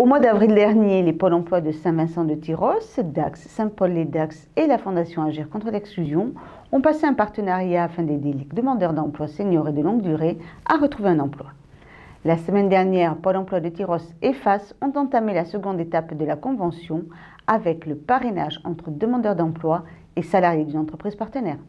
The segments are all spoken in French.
Au mois d'avril dernier, les pôles emploi de Saint-Vincent-de-Tyrosse, Dax, Saint-Paul-les-Dax et la Fondation Agir contre l'exclusion ont passé un partenariat afin d'aider les demandeurs d'emploi seniors et de longue durée à retrouver un emploi. La semaine dernière, Pôle emploi de Tyrosse et FAS ont entamé la seconde étape de la convention avec le parrainage entre demandeurs d'emploi et salariés d'une entreprise partenaire.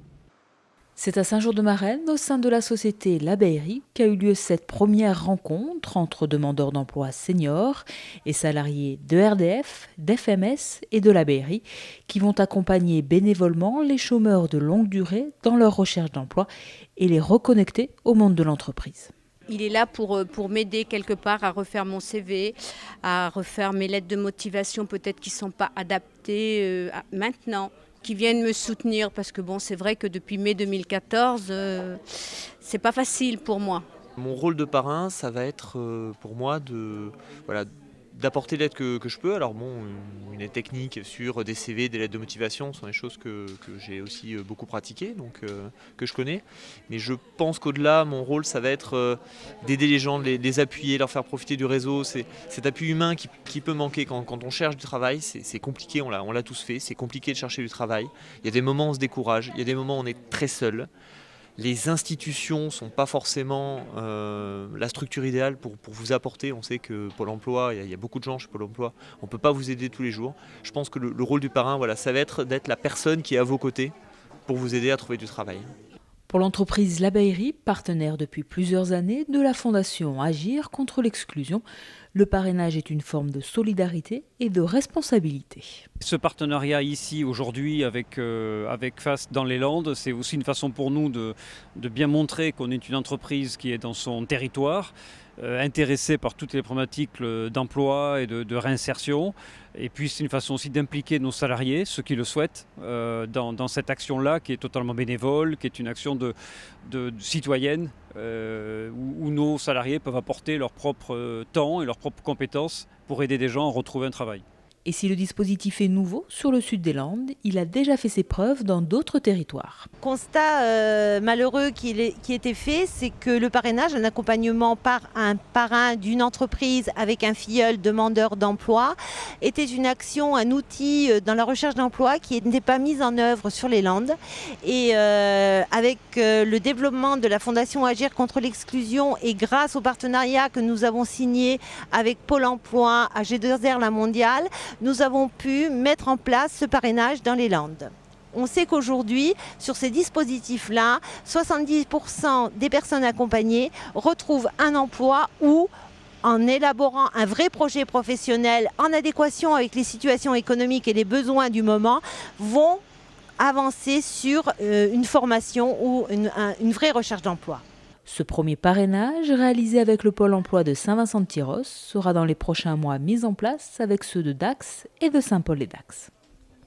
C'est à Saint-Jean-de-Marennes, au sein de la société L'Abeillerie, qu'a eu lieu cette première rencontre entre demandeurs d'emploi seniors et salariés de RDF, d'FMS et de L'Abeillerie, qui vont accompagner bénévolement les chômeurs de longue durée dans leur recherche d'emploi et les reconnecter au monde de l'entreprise. Il est là pour m'aider quelque part à refaire mon CV, à refaire mes lettres de motivation peut-être qui ne sont pas adaptées maintenant, qui viennent me soutenir parce que bon, c'est vrai que depuis mai 2014, c'est pas facile pour moi. Mon rôle de parrain, ça va être pour moi d'apporter l'aide que je peux. Alors bon, une aide technique sur des CV, des lettres de motivation sont des choses que j'ai aussi beaucoup pratiquées, donc que je connais. Mais je pense qu'au-delà, mon rôle, ça va être d'aider les gens, de les appuyer, leur faire profiter du réseau. C'est cet appui humain qui peut manquer quand on cherche du travail. C'est compliqué, on l'a tous fait. C'est compliqué de chercher du travail. Il y a des moments où on se décourage, il y a des moments où on est très seul. Les institutions ne sont pas forcément la structure idéale pour vous apporter. On sait que Pôle emploi, il y a beaucoup de gens chez Pôle emploi, on ne peut pas vous aider tous les jours. Je pense que le rôle du parrain, ça va être d'être la personne qui est à vos côtés pour vous aider à trouver du travail. Pour l'entreprise L'Abeillerie, partenaire depuis plusieurs années de la Fondation Agir contre l'exclusion, le parrainage est une forme de solidarité et de responsabilité. Ce partenariat ici aujourd'hui avec FAS dans les Landes, c'est aussi une façon pour nous de bien montrer qu'on est une entreprise qui est dans son territoire, intéressée par toutes les problématiques d'emploi et de réinsertion. Et puis c'est une façon aussi d'impliquer nos salariés, ceux qui le souhaitent, dans cette action-là qui est totalement bénévole, qui est une action de citoyenne, où nos salariés peuvent apporter leur propre temps et leurs propres compétences pour aider des gens à retrouver un travail. Et si le dispositif est nouveau sur le sud des Landes, il a déjà fait ses preuves dans d'autres territoires. Constat malheureux qui était fait, c'est que le parrainage, un accompagnement par un parrain d'une entreprise avec un filleul demandeur d'emploi, était une action, un outil dans la recherche d'emploi qui n'était pas mis en œuvre sur les Landes. Et avec le développement de la Fondation Agir contre l'exclusion et grâce au partenariat que nous avons signé avec Pôle emploi, AG2R La Mondiale, nous avons pu mettre en place ce parrainage dans les Landes. On sait qu'aujourd'hui, sur ces dispositifs-là, 70% des personnes accompagnées retrouvent un emploi ou, en élaborant un vrai projet professionnel en adéquation avec les situations économiques et les besoins du moment, vont avancer sur une formation ou une vraie recherche d'emploi. Ce premier parrainage, réalisé avec le Pôle emploi de Saint-Vincent-de-Tyrosse, sera dans les prochains mois mis en place avec ceux de Dax et de Saint-Paul-les-Dax.